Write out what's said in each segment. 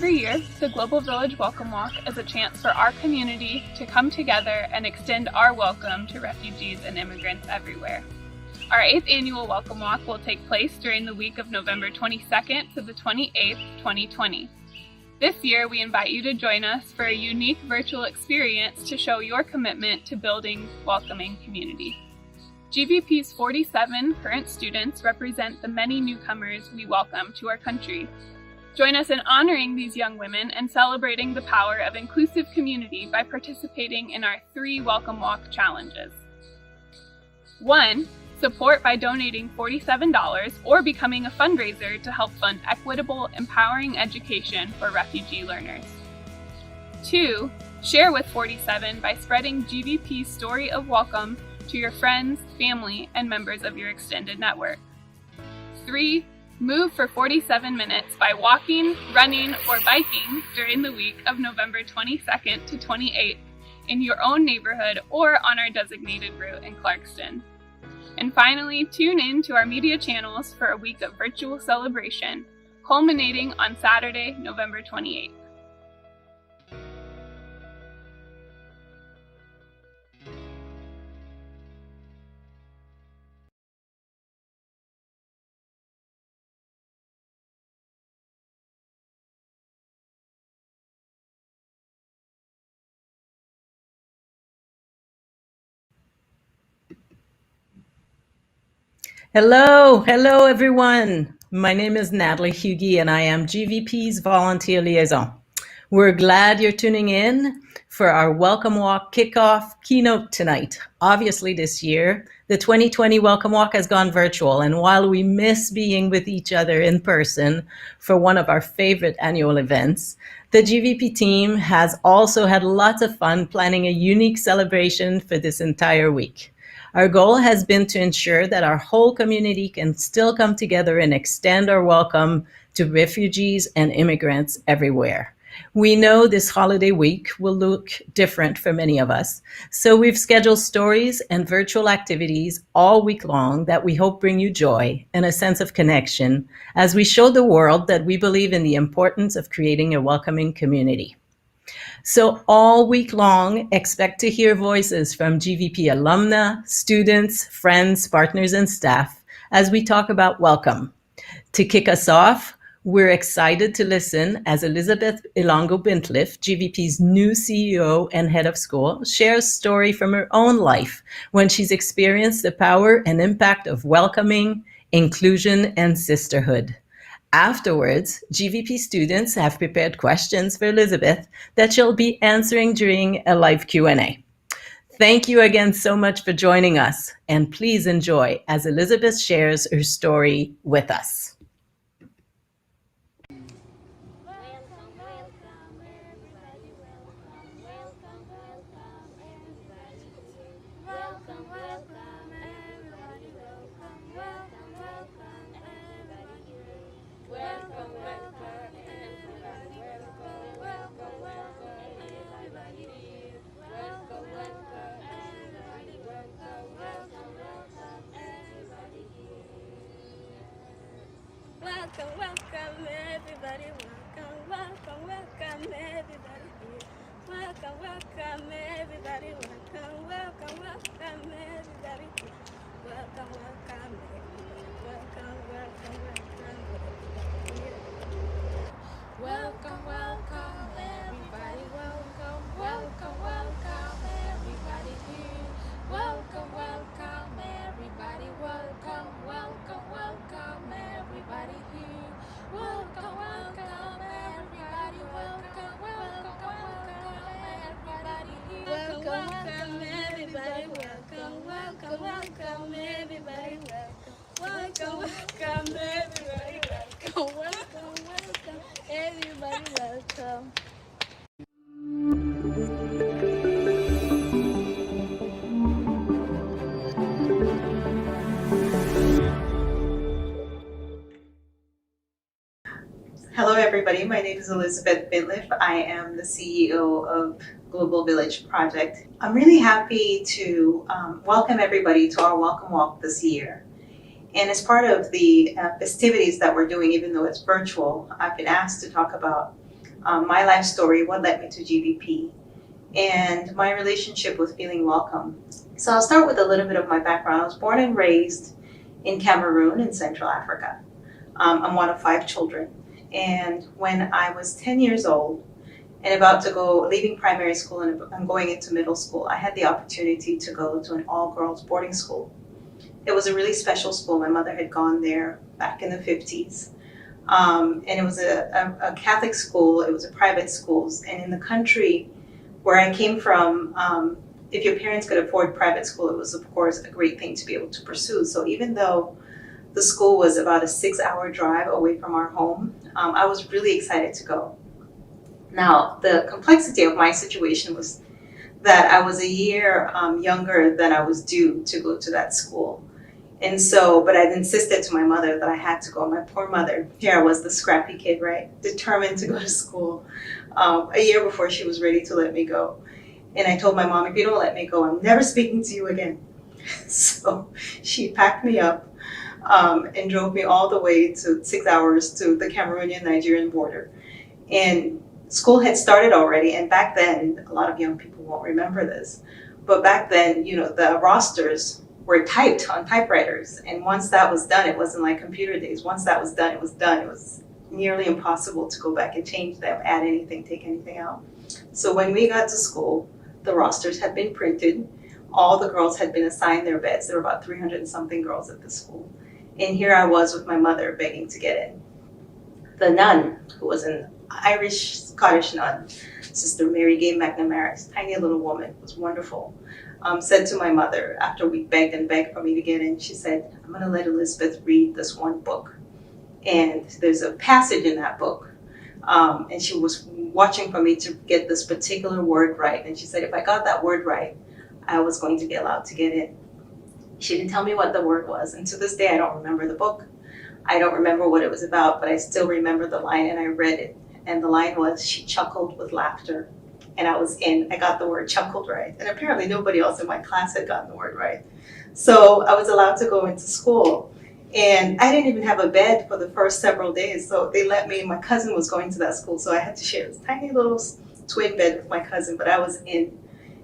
Every year, the Global Village Welcome Walk is a chance for our community to come together and extend our welcome to refugees and immigrants everywhere. Our 8th annual Welcome Walk will take place during the week of November 22nd to the 28th, 2020. This year, we invite you to join us for a unique virtual experience to show your commitment to building welcoming community. GVP's 47 current students represent the many newcomers we welcome to our country. Join us in honoring these young women and celebrating the power of inclusive community by participating in our 3 Welcome Walk challenges. 1. Support by donating $47 or becoming a fundraiser to help fund equitable, empowering education for refugee learners. 2. Share with 47 by spreading GVP's story of welcome to your friends, family, and members of your extended network. 3. Move for 47 minutes by walking, running, or biking during the week of November 22nd to 28th in your own neighborhood or on our designated route in Clarkston. And finally, tune in to our media channels for a week of virtual celebration, culminating on Saturday, November 28th. Hello everyone. My name is Natalie Hughey and I am GVP's Volunteer Liaison. We're glad you're tuning in for our Welcome Walk Kickoff Keynote tonight. Obviously this year, the 2020 Welcome Walk has gone virtual, and while we miss being with each other in person for one of our favorite annual events, the GVP team has also had lots of fun planning a unique celebration for this entire week. Our goal has been to ensure that our whole community can still come together and extend our welcome to refugees and immigrants everywhere. We know this holiday week will look different for many of us, so we've scheduled stories and virtual activities all week long that we hope bring you joy and a sense of connection as we show the world that we believe in the importance of creating a welcoming community. So all week long, expect to hear voices from GVP alumna, students, friends, partners, and staff as we talk about welcome. To kick us off, we're excited to listen as Elizabeth Elango Bintliff, GVP's new CEO and head of school, shares a story from her own life when she's experienced the power and impact of welcoming, inclusion, and sisterhood. Afterwards, GVP students have prepared questions for Elizabeth that she'll be answering during a live Q&A. Thank you again so much for joining us, and please enjoy as Elizabeth shares her story with us. Welcome everybody, welcome everybody here. Welcome everybody, welcome everybody here. Welcome everybody, welcome everybody here. Welcome everybody, welcome everybody here. Welcome everybody, welcome everybody here. Welcome everybody, welcome everybody here. Welcome everybody, welcome everybody, welcome everybody, welcome everybody, welcome. Hello everybody, my name is Elizabeth Bintliff. I am the CEO of Global Village Project. I'm really happy to welcome everybody to our Welcome Walk this year. And as part of the festivities that we're doing, even though it's virtual, I've been asked to talk about my life story, what led me to GVP, and my relationship with feeling welcome. So I'll start with a little bit of my background. I was born and raised in Cameroon in Central Africa. I'm one of 5 children. And when I was 10 years old and about to go, leaving primary school and I'm going into middle school, I had the opportunity to go to an all-girls boarding school. It was a really special school. My mother had gone there back in the 50s. And it was a Catholic school. It was a private school. And in the country where I came from, if your parents could afford private school, it was, of course, a great thing to be able to pursue. So even though the school was about a 6-hour drive away from our home, I was really excited to go. Now, the complexity of my situation was that I was a year younger than I was due to go to that school. And so, but I insisted to my mother that I had to go. My poor mother, here I was, the scrappy kid, right? Determined to go to school a year before she was ready to let me go. And I told my mom, if you don't let me go, I'm never speaking to you again. So she packed me up and drove me all the way to 6 hours to the Cameroonian-Nigerian border. And school had started already. And back then, a lot of young people won't remember this, but back then, you know, the rosters were typed on typewriters. And once that was done, it wasn't like computer days. Once that was done, it was done. It was nearly impossible to go back and change them, add anything, take anything out. So when we got to school, the rosters had been printed. All the girls had been assigned their beds. There were about 300 and something girls at the school. And here I was with my mother begging to get in. The nun, who was an Irish Scottish nun, Sister Mary Gay McNamara, tiny little woman, was wonderful, said to my mother, after we begged and begged for me to get in, she said, I'm going to let Elizabeth read this one book. And there's a passage in that book. And she was watching for me to get this particular word right. And she said, if I got that word right, I was going to be allowed to get in. She didn't tell me what the word was. And to this day, I don't remember the book. I don't remember what it was about, but I still remember the line and I read it. And the line was, she chuckled with laughter. And I was in. I got the word chuckled right. And apparently nobody else in my class had gotten the word right. So I was allowed to go into school. And I didn't even have a bed for the first several days. So they let me, my cousin was going to that school. So I had to share this tiny little twin bed with my cousin, but I was in.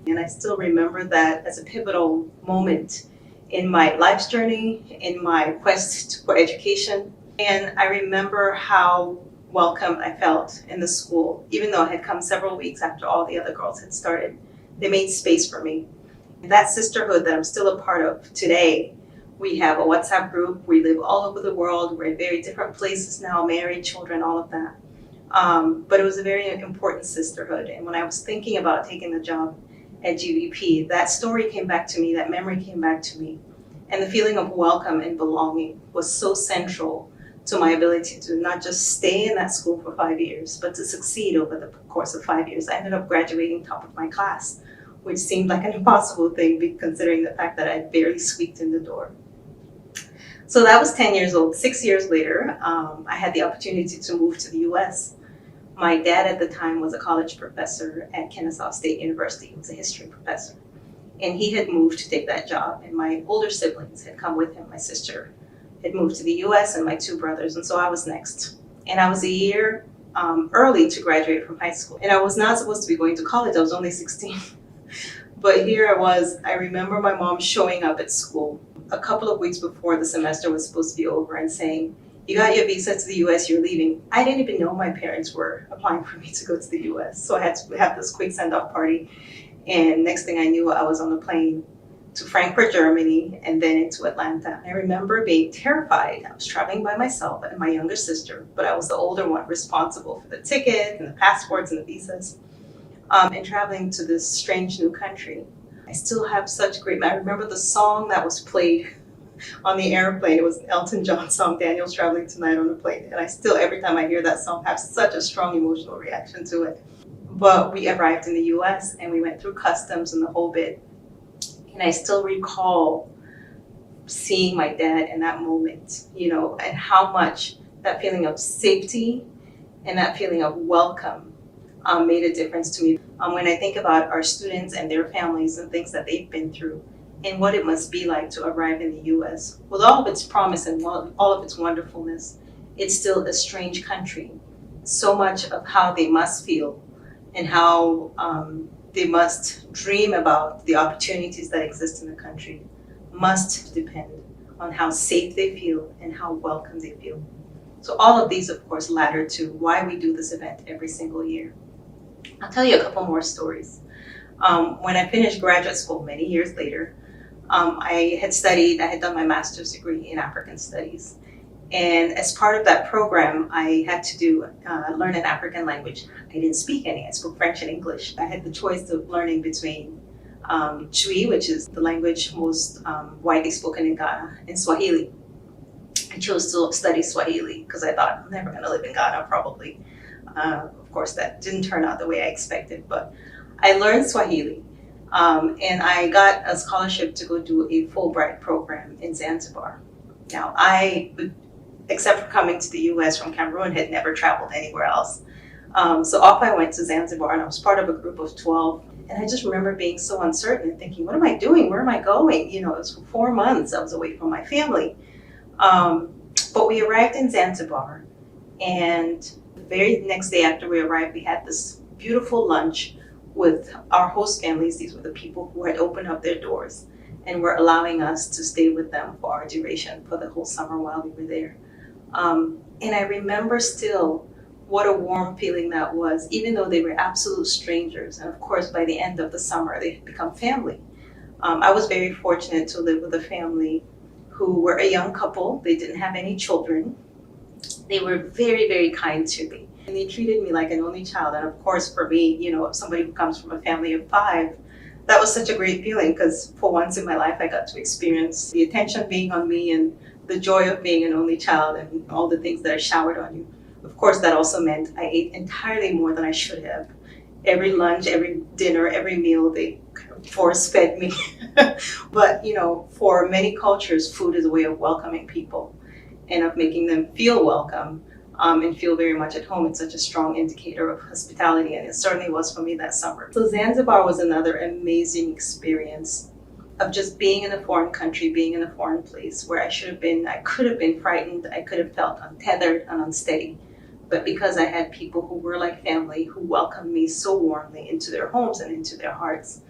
And I still remember that as a pivotal moment in my life's journey, in my quest for education. And I remember how welcome I felt in the school, even though I had come several weeks after all the other girls had started. They made space for me. That sisterhood that I'm still a part of today, we have a WhatsApp group. We live all over the world. We're in very different places now, married, children, all of that. But it was a very important sisterhood. And when I was thinking about taking the job at GVP, that story came back to me, that memory came back to me. And the feeling of welcome and belonging was so central to my ability to not just stay in that school for 5 years, but to succeed over the course of 5 years. I ended up graduating top of my class, which seemed like an impossible thing considering the fact that I had barely squeaked in the door. So that was 10 years old. 6 years later, I had the opportunity to move to the US. My dad at the time was a college professor at Kennesaw State University. He was a history professor. And he had moved to take that job. And my older siblings had come with him. My sister had moved to the US and my 2 brothers. And so I was next. And I was a year early to graduate from high school. And I was not supposed to be going to college. I was only 16. But here I was. I remember my mom showing up at school a couple of weeks before the semester was supposed to be over and saying, you got your visa to the US, you're leaving. I didn't even know my parents were applying for me to go to the US. So I had to have this quick send-off party. And next thing I knew, I was on the plane to Frankfurt, Germany, and then into Atlanta. I remember being terrified. I was traveling by myself and my younger sister, but I was the older one responsible for the ticket and the passports and the visas, and traveling to this strange new country. I still have such great, I remember the song that was played on the airplane. It was Elton John's song, Daniel's Traveling Tonight on the Plane. And I still, every time I hear that song, have such a strong emotional reaction to it. But we arrived in the US and we went through customs and the whole bit. And I still recall seeing my dad in that moment, you know, and how much that feeling of safety and that feeling of welcome made a difference to me. When I think about our students and their families and things that they've been through and what it must be like to arrive in the US, with all of its promise and all of its wonderfulness, it's still a strange country. so much of how they must feel and how they must dream about the opportunities that exist in the country must depend on how safe they feel and how welcome they feel. So all of these, of course, ladder to why we do this event every single year. I'll tell you a couple more stories. When I finished graduate school many years later, I had done my master's degree in African studies. And as part of that program, I had to learn an African language. I didn't speak any, I spoke French and English. I had the choice of learning between Twi, which is the language most widely spoken in Ghana, and Swahili. I chose to study Swahili because I thought I'm never going to live in Ghana, probably. Of course, that didn't turn out the way I expected, but I learned Swahili. And I got a scholarship to go do a Fulbright program in Zanzibar. Now, except for coming to the US from Cameroon, had never traveled anywhere else. So off I went to Zanzibar, and I was part of a group of 12. And I just remember being so uncertain and thinking, what am I doing? Where am I going? You know, it was for 4 months I was away from my family. But we arrived in Zanzibar, and the very next day after we arrived, we had this beautiful lunch with our host families. These were the people who had opened up their doors and were allowing us to stay with them for our duration for the whole summer while we were there. And I remember still what a warm feeling that was, even though they were absolute strangers. And of course, by the end of the summer, they had become family. I was very fortunate to live with a family who were a young couple. They didn't have any children. They were very, very kind to me. And they treated me like an only child. And of course, for me, you know, somebody who comes from a family of 5, that was such a great feeling, because for once in my life, I got to experience the attention being on me and the joy of being an only child and all the things that are showered on you. Of course, that also meant I ate entirely more than I should have. Every lunch, every dinner, every meal, they force-fed me. But, you know, for many cultures, food is a way of welcoming people and of making them feel welcome and feel very much at home. It's such a strong indicator of hospitality, and it certainly was for me that summer. So Zanzibar was another amazing experience of just being in a foreign country, being in a foreign place where I could have been frightened, I could have felt untethered and unsteady. But because I had people who were like family, who welcomed me so warmly into their homes and into their hearts,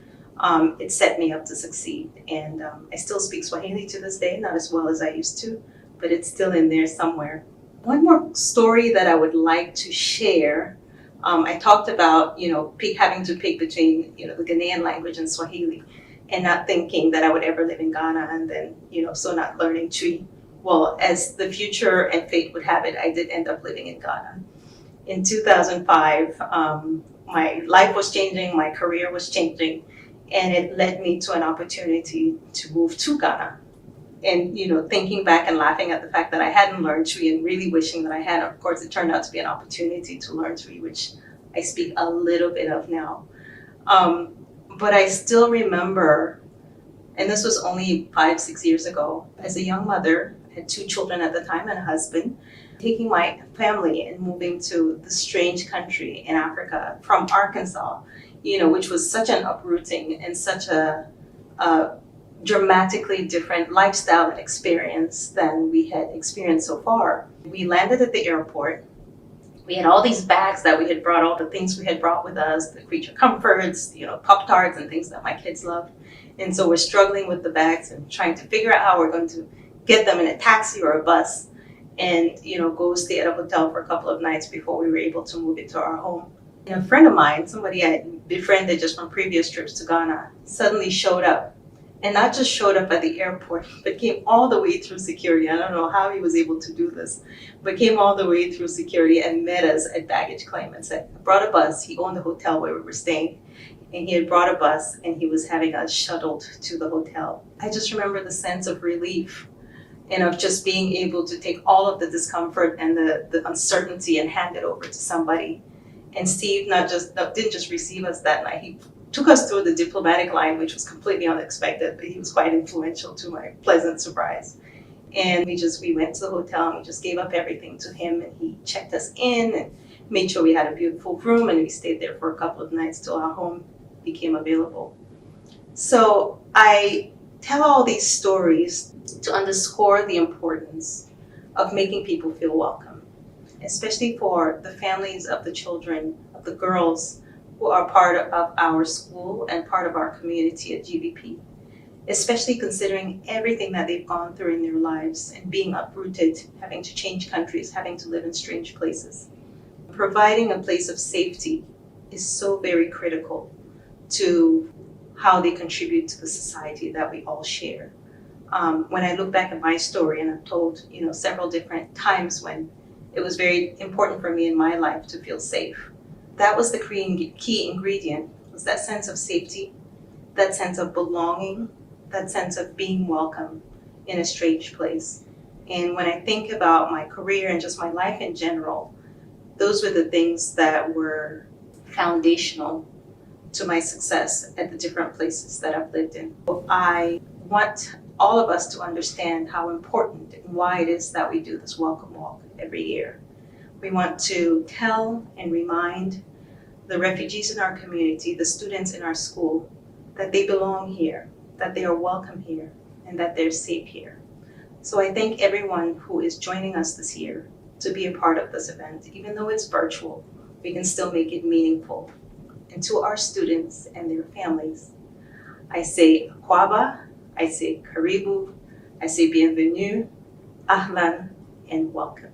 it set me up to succeed. And I still speak Swahili to this day, not as well as I used to, but it's still in there somewhere. One more story that I would like to share. I talked about, you know, having to pick between, you know, the Ghanaian language and Swahili, and not thinking that I would ever live in Ghana, and then, you know, so not learning Twi. Well, as the future and fate would have it, I did end up living in Ghana. In 2005, my life was changing, my career was changing, and it led me to an opportunity to move to Ghana. And, you know, thinking back and laughing at the fact that I hadn't learned Twi and really wishing that I had, of course, it turned out to be an opportunity to learn Twi, which I speak a little bit of now. But I still remember, and this was only 5-6 years ago, as a young mother, I had 2 children at the time and a husband, taking my family and moving to the strange country in Africa from Arkansas, you know, which was such an uprooting and such a dramatically different lifestyle and experience than we had experienced so far. We landed at the airport. We had all these bags that we had brought, all the things we had brought with us, the creature comforts, you know, Pop-Tarts and things that my kids loved. And so we're struggling with the bags and trying to figure out how we're going to get them in a taxi or a bus and, you know, go stay at a hotel for a couple of nights before we were able to move into our home. And a friend of mine, somebody I had befriended just from previous trips to Ghana, suddenly showed up. And not just showed up at the airport, but came all the way through security. I don't know how he was able to do this, but came all the way through security and met us at baggage claim and said, brought a bus. He owned the hotel where we were staying, and he had brought a bus and he was having us shuttled to the hotel. I just remember the sense of relief and of just being able to take all of the discomfort and the uncertainty and hand it over to somebody. And Steve didn't just receive us that night. He took us through the diplomatic line, which was completely unexpected, but he was quite influential to my pleasant surprise. And we went to the hotel and we just gave up everything to him, and he checked us in and made sure we had a beautiful room, and we stayed there for a couple of nights till our home became available. So I tell all these stories to underscore the importance of making people feel welcome. especially for the families of the children, of the girls who are part of our school and part of our community at GVP, especially considering everything that they've gone through in their lives and being uprooted, having to change countries, having to live in strange places. Providing a place of safety is so very critical to how they contribute to the society that we all share. When I look back at my story, and I've told several different times when it was very important for me in my life to feel safe, that was the key ingredient, was that sense of safety, that sense of belonging, that sense of being welcome in a strange place. And when I think about my career and just my life in general, those were the things that were foundational to my success at the different places that I've lived in. I want all of us to understand how important and why it is that we do this welcome walk every year. We want to tell and remind the refugees in our community, the students in our school, that they belong here, that they are welcome here, and that they're safe here. So I thank everyone who is joining us this year to be a part of this event. Even though it's virtual, we can still make it meaningful. And to our students and their families, I say Akwaba, I say Karibu, I say Bienvenue, Ahlan, and welcome.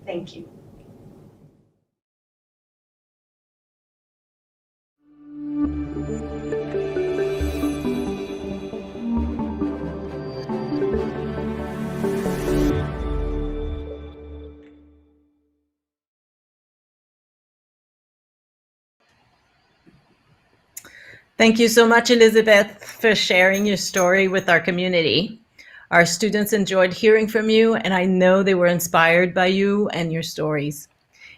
Thank you. Thank you so much, Elizabeth, for sharing your story with our community. Our students enjoyed hearing from you, and I know they were inspired by you and your stories.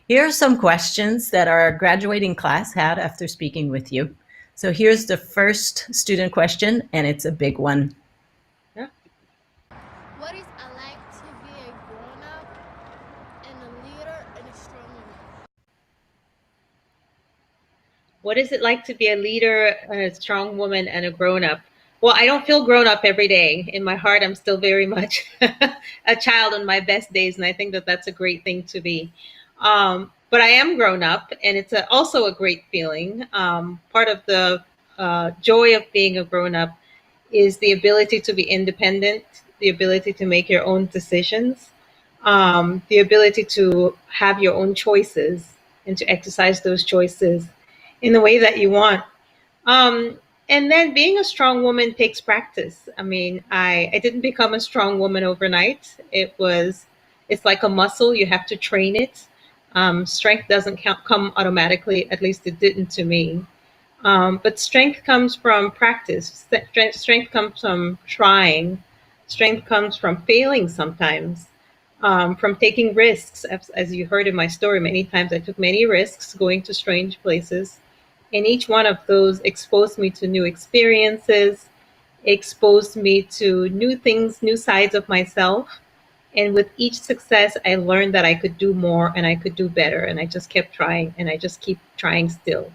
Here are some questions that our graduating class had after speaking with you. So here's the first student question, and it's a big one. What is it like to be a grown-up and a leader and a strong woman? What is it like to be a leader, a strong woman, and a grown-up? Well, I don't feel grown up every day. In my heart, I'm still very much a child on my best days, and I think that that's a great thing to be. But I am grown up, and it's also a great feeling. Part of the joy of being a grown-up is the ability to be independent, the ability to make your own decisions, the ability to have your own choices and to exercise those choices in the way that you want. And then being a strong woman takes practice. I mean, I didn't become a strong woman overnight. It's like a muscle. You have to train it. Strength doesn't come automatically. At least it didn't to me. But strength comes from practice. Strength comes from trying. Strength comes from failing sometimes, from taking risks. As you heard in my story, many times I took many risks going to strange places. And each one of those exposed me to new experiences, exposed me to new things, new sides of myself. And with each success, I learned that I could do more and I could do better. And I just kept trying, and I just keep trying still.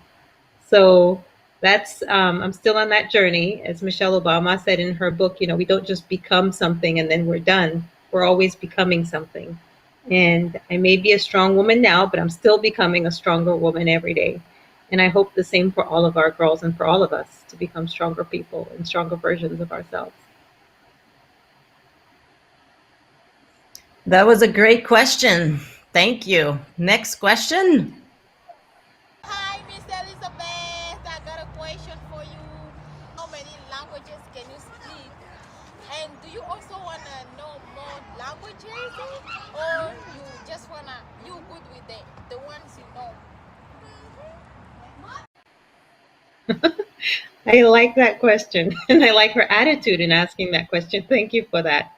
So that's, I'm still on that journey. As Michelle Obama said in her book, we don't just become something and then we're done. We're always becoming something. And I may be a strong woman now, but I'm still becoming a stronger woman every day. And I hope the same for all of our girls and for all of us to become stronger people and stronger versions of ourselves. That was a great question. Thank you. Next question. Hi, Miss Elizabeth. I got a question for you. How many languages can you speak? And do you also want to know more languages? Or you just want to, you good with the ones you know? I like that question, and I like her attitude in asking that question. Thank you for that.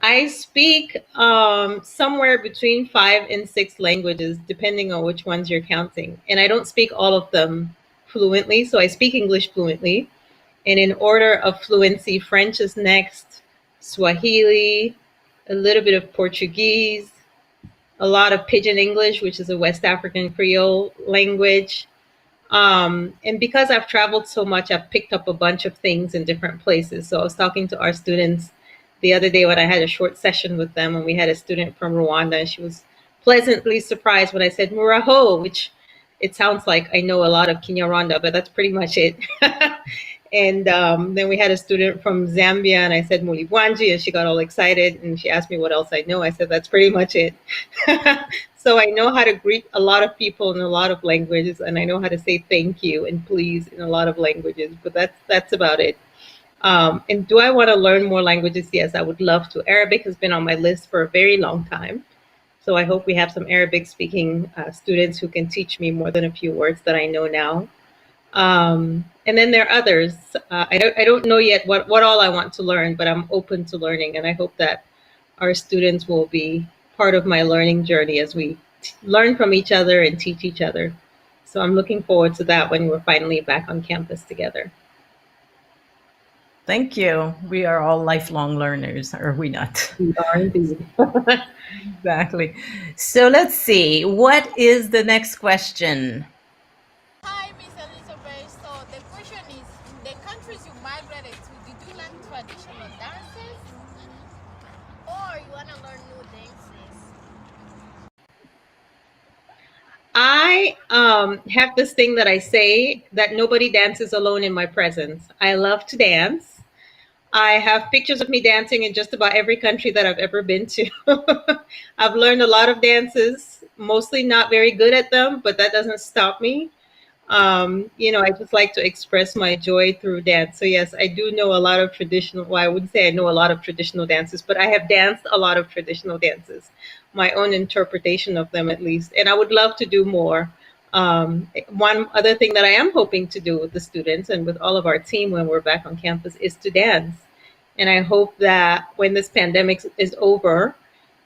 I speak somewhere between 5 and 6 languages, depending on which ones you're counting. And I don't speak all of them fluently, so I speak English fluently. And in order of fluency, French is next, Swahili, a little bit of Portuguese, a lot of Pidgin English, which is a West African Creole language. And because I've traveled so much, I've picked up a bunch of things in different places. So I was talking to our students the other day when I had a short session with them, and we had a student from Rwanda, and she was pleasantly surprised when I said Muraho, which it sounds like I know a lot of Kinyarwanda, but that's pretty much it. And then we had a student from Zambia, and I said Mulibwanji, and she got all excited, and she asked me what else I know. I said, that's pretty much it. So I know how to greet a lot of people in a lot of languages, and I know how to say thank you and please in a lot of languages, but that's about it. And do I want to learn more languages? Yes, I would love to. Arabic has been on my list for a very long time. So I hope we have some Arabic speaking students who can teach me more than a few words that I know now. And then there are others. I don't know yet what all I want to learn, but I'm open to learning. And I hope that our students will be part of my learning journey as we learn from each other and teach each other. So I'm looking forward to that when we're finally back on campus together. Thank you. We are all lifelong learners, are we not? We are indeed. Exactly. So let's see. What is the next question? Hi, Miss Elizabeth. So the question is, in the countries you migrated to, did you learn traditional dances, or you want to learn new dances? I have this thing that I say that nobody dances alone in my presence. I love to dance. I have pictures of me dancing in just about every country that I've ever been to. I've learned a lot of dances, mostly not very good at them, but that doesn't stop me. I just like to express my joy through dance. So yes, I do know a lot of traditional, well, I wouldn't say I know a lot of traditional dances, but I have danced a lot of traditional dances, my own interpretation of them at least. And I would love to do more. One other thing that I am hoping to do with the students and with all of our team when we're back on campus is to dance. And I hope that when this pandemic is over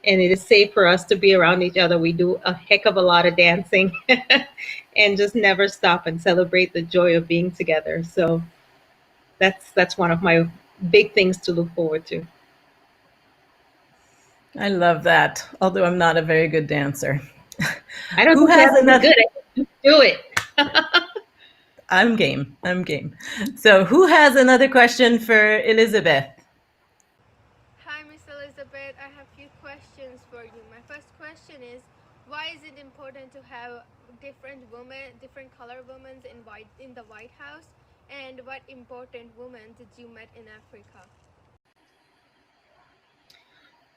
and it is safe for us to be around each other, we do a heck of a lot of dancing and just never stop and celebrate the joy of being together. So that's one of my big things to look forward to. I love that, although I'm not a very good dancer. I don't Who think has that's another? good. Do it. I'm game. I'm game. So who has another question for Elizabeth? Hi, Miss Elizabeth. I have a few questions for you. My first question is, why is it important to have different women, different color women in the White House? And what important women did you met in Africa?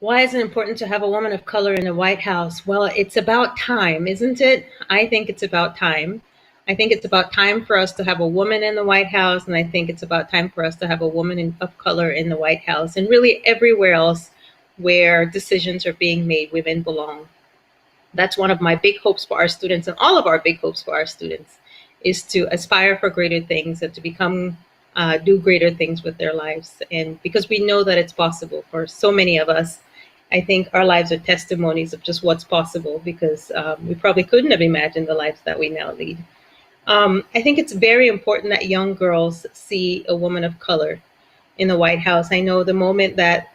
Why is it important to have a woman of color in the White House? Well, it's about time, isn't it? I think it's about time. I think it's about time for us to have a woman in the White House, and I think it's about time for us to have a woman of color in the White House, and really everywhere else where decisions are being made, women belong. That's one of my big hopes for our students, and all of our big hopes for our students, is to aspire for greater things and to become do greater things with their lives. And because we know that it's possible for so many of us, I think our lives are testimonies of just what's possible, because we probably couldn't have imagined the lives that we now lead. I think it's very important that young girls see a woman of color in the White House. I know the moment that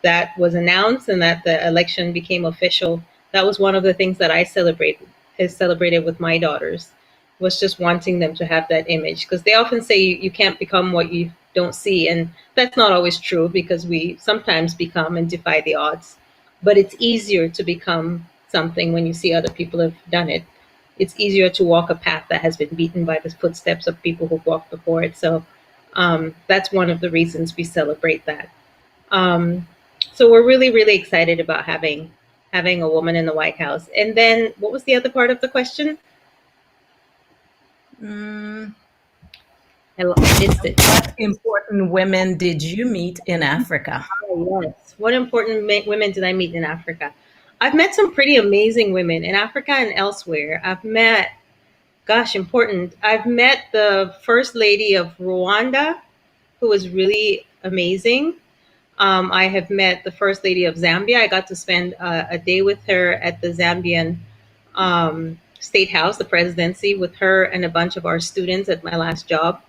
that was announced and that the election became official, that was one of the things that I celebrated with my daughters, was just wanting them to have that image, because they often say you can't become what you don't see, and that's not always true, because we sometimes become and defy the odds, but it's easier to become something when you see other people have done it. It's easier to walk a path that has been beaten by the footsteps of people who've walked before it. So that's one of the reasons we celebrate that. So we're really, really excited about having a woman in the White House. And then what was the other part of the question? I missed it. What important women did you meet in Africa? Oh, yes. What important women did I meet in Africa? I've met some pretty amazing women in Africa and elsewhere. I've met the First Lady of Rwanda, who was really amazing. I have met the First Lady of Zambia. I got to spend a day with her at the Zambian State House, the presidency, with her and a bunch of our students at my last job.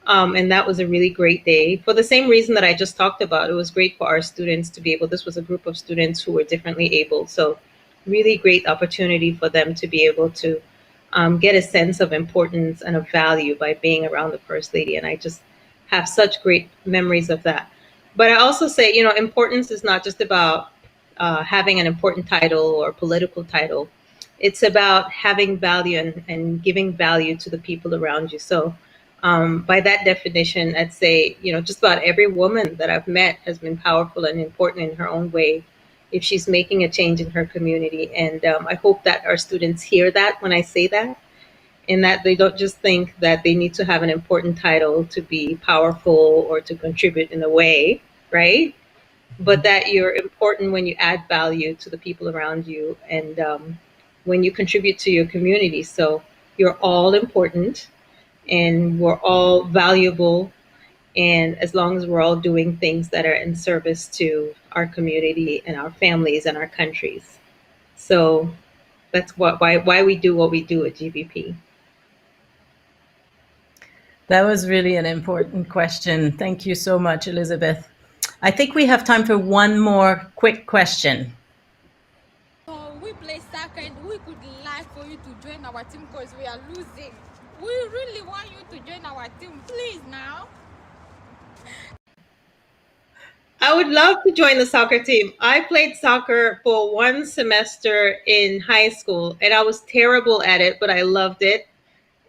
And that was a really great day. For the same reason that I just talked about, it was great for our students to be able, this was a group of students who were differently able. So really great opportunity for them to be able to get a sense of importance and of value by being around the First Lady. And I just have such great memories of that. But I also say, importance is not just about having an important title or political title. It's about having value and giving value to the people around you. So, by that definition, I'd say, just about every woman that I've met has been powerful and important in her own way if she's making a change in her community. And I hope that our students hear that when I say that, and that they don't just think that they need to have an important title to be powerful or to contribute in a way, right? But that you're important when you add value to the people around you, and when you contribute to your community. So you're all important and we're all valuable. And as long as we're all doing things that are in service to our community and our families and our countries. So that's why we do what we do at GVP. That was really an important question. Thank you so much, Elizabeth. I think we have time for one more quick question. So we play soccer and we could like for you to join our team because we are losing. We really want you to join our team, please now. I would love to join the soccer team. I played soccer for one semester in high school and I was terrible at it, but I loved it.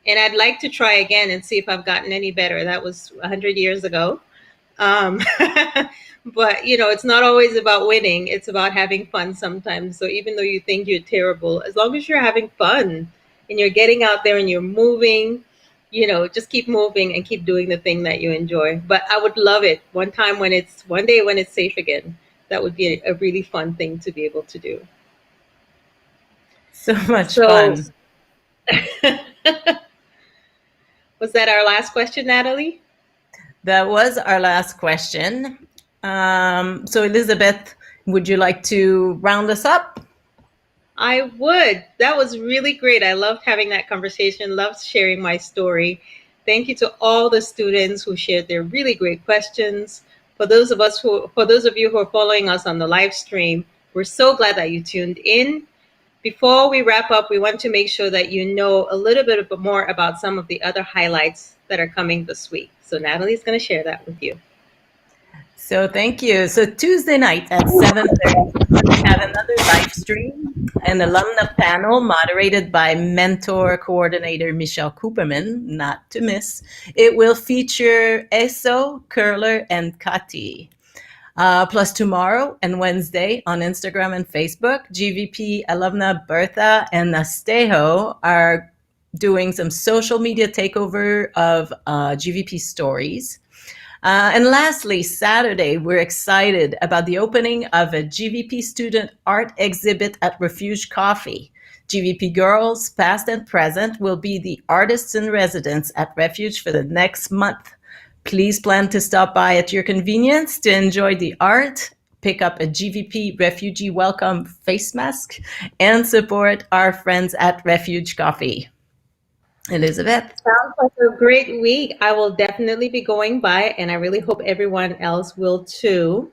And I'd like to try again and see if I've gotten any better. That was 100 years ago. But, it's not always about winning. It's about having fun sometimes. So even though you think you're terrible, as long as you're having fun and you're getting out there and you're moving, just keep moving and keep doing the thing that you enjoy. But I would love it one day when it's safe again. That would be a really fun thing to be able to do. So much fun. Was that our last question, Natalie? That was our last question. So Elizabeth, would you like to round us up? I would. That was really great. I loved having that conversation, loved sharing my story. Thank you to all the students who shared their really great questions. For those of you who are following us on the live stream, we're so glad that you tuned in. Before we wrap up, we want to make sure that you know a little bit more about some of the other highlights that are coming this week. So Natalie's going to share that with you. So thank you. So Tuesday night at 7:30, we have another live stream, an alumna panel moderated by mentor coordinator Michelle Cooperman, not to miss. It will feature Eso, Curler, and Kati. Plus tomorrow and Wednesday on Instagram and Facebook, GVP alumna Bertha and Nastejo are doing some social media takeover of GVP stories. And lastly, Saturday, we're excited about the opening of a GVP student art exhibit at Refuge Coffee. GVP girls, past and present, will be the artists in residence at Refuge for the next month. Please plan to stop by at your convenience to enjoy the art, pick up a GVP refugee welcome face mask, and support our friends at Refuge Coffee. Elizabeth? Sounds like a great week. I will definitely be going by, and I really hope everyone else will too.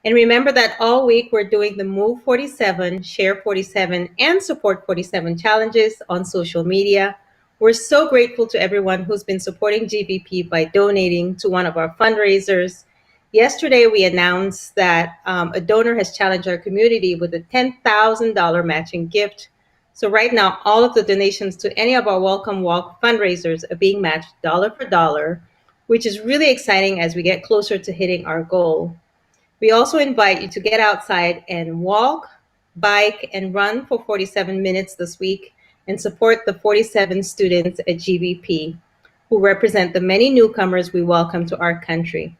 And remember that all week we're doing the Move 47, Share 47, and Support 47 challenges on social media. We're so grateful to everyone who's been supporting GVP by donating to one of our fundraisers. Yesterday, we announced that a donor has challenged our community with a $10,000 matching gift. So right now, all of the donations to any of our Welcome Walk fundraisers are being matched dollar for dollar, which is really exciting as we get closer to hitting our goal. We also invite you to get outside and walk, bike, and run for 47 minutes this week and support the 47 students at GVP who represent the many newcomers we welcome to our country.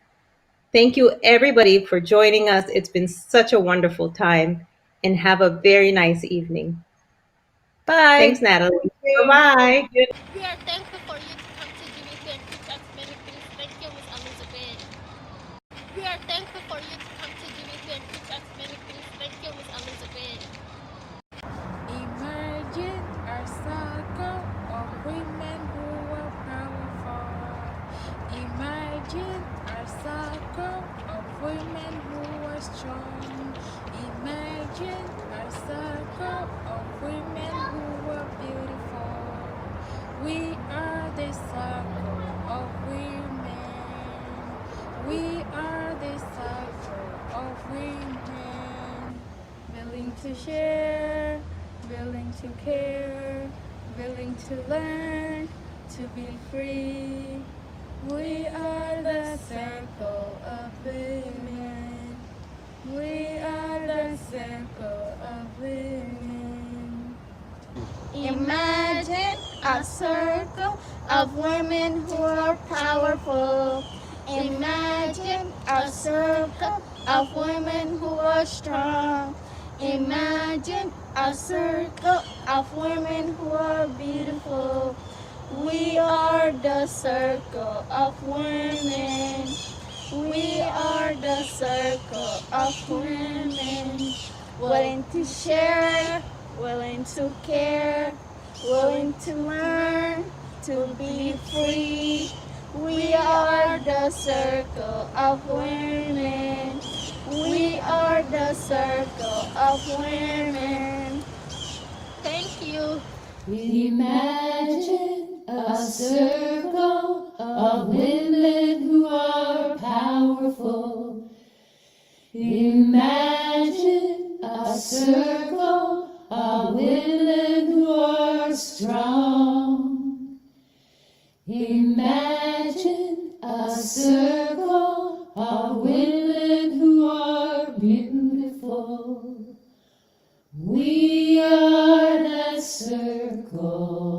Thank you, everybody, for joining us. It's been such a wonderful time, and have a very nice evening. Bye. Thanks, Natalie. Bye-bye. We are thankful for you to come to GVP and teach us many things. Thank you, Ms. Elizabeth. We are thankful for you to come to GVP and teach us many things. Thank you, Ms. Elizabeth. Imagine a circle of women who are powerful. Imagine a circle of women who are strong. Imagine a circle of women who are beautiful. We are the circle of women. We are the circle of women. to share, willing to care, willing to learn, to be free. We are the circle of women. We are the circle of women. Imagine a circle of women who are powerful. Imagine a circle of women who are strong. Imagine a circle of women who are beautiful. We are the circle of women. We are the circle of women. Willing to share, willing to care, willing to learn, to be free. We are the circle of women. We are the circle of women. Thank you. Imagine a circle of women who are powerful. Imagine a circle of women who are strong. Imagine a circle of women who are beautiful. We are the circle